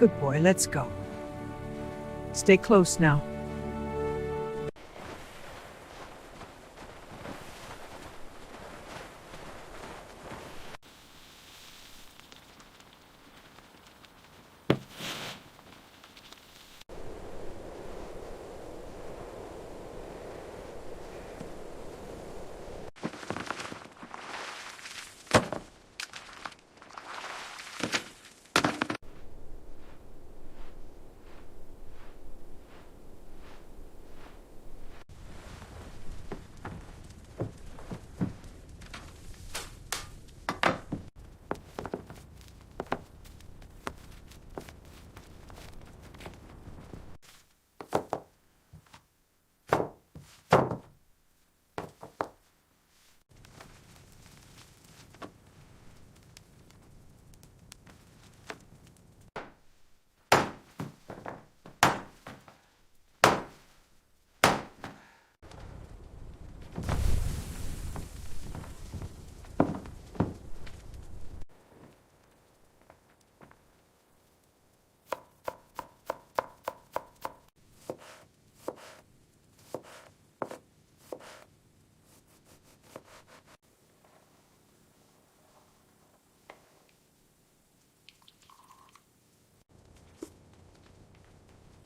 Good boy, let's go. Stay close now.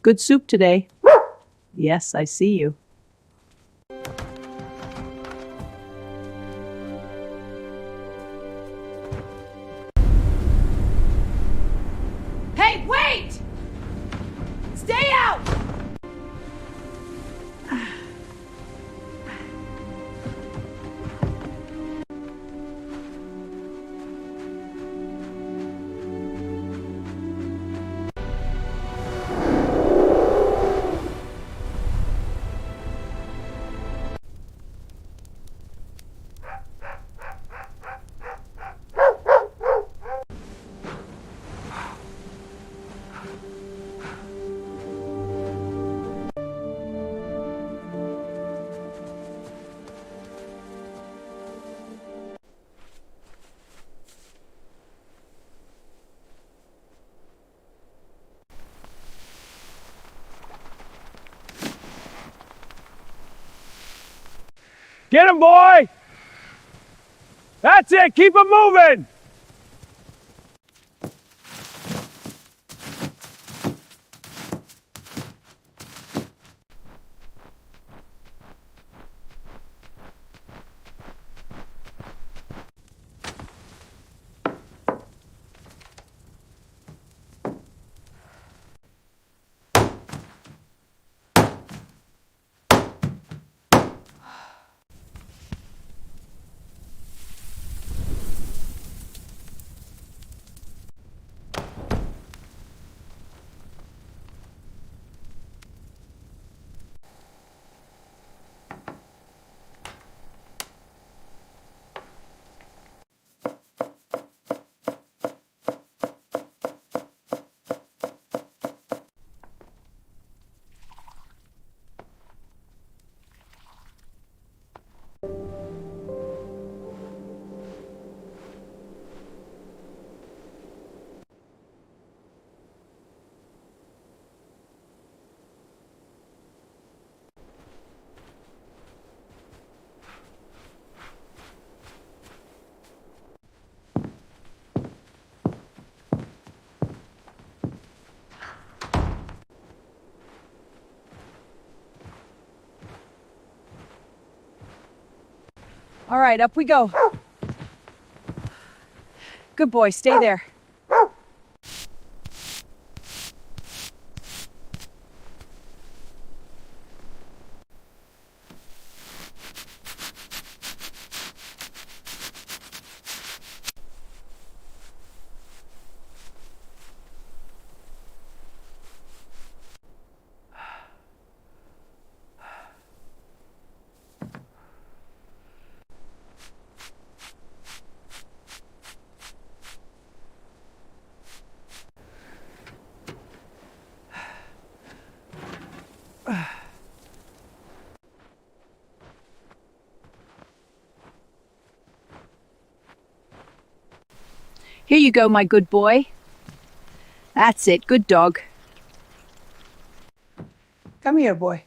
Good soup today. Yes, I see you. Hey, wait! Stay out! Get him, boy! That's it, keep him moving! All right, up we go. Good boy, stay there. Here you go, my good boy. That's it. Good dog. Come here, boy.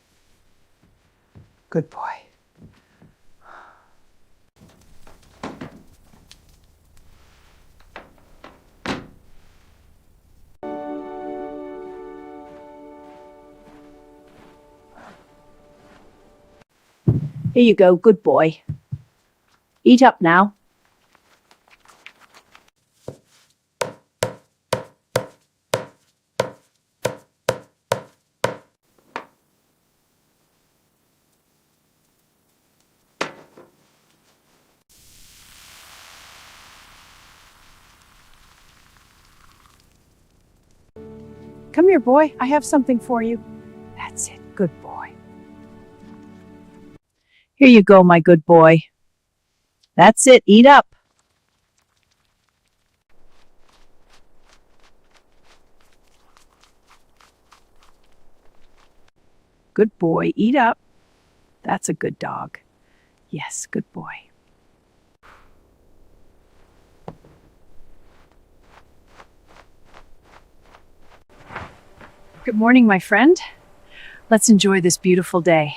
Good boy. Here you go. Good boy. Eat up now. Come here, boy. I have something for you. That's it. Good boy. Here you go, my good boy. That's it. Eat up. Good boy. Eat up. That's a good dog. Yes, good boy. Good morning, my friend. Let's enjoy this beautiful day.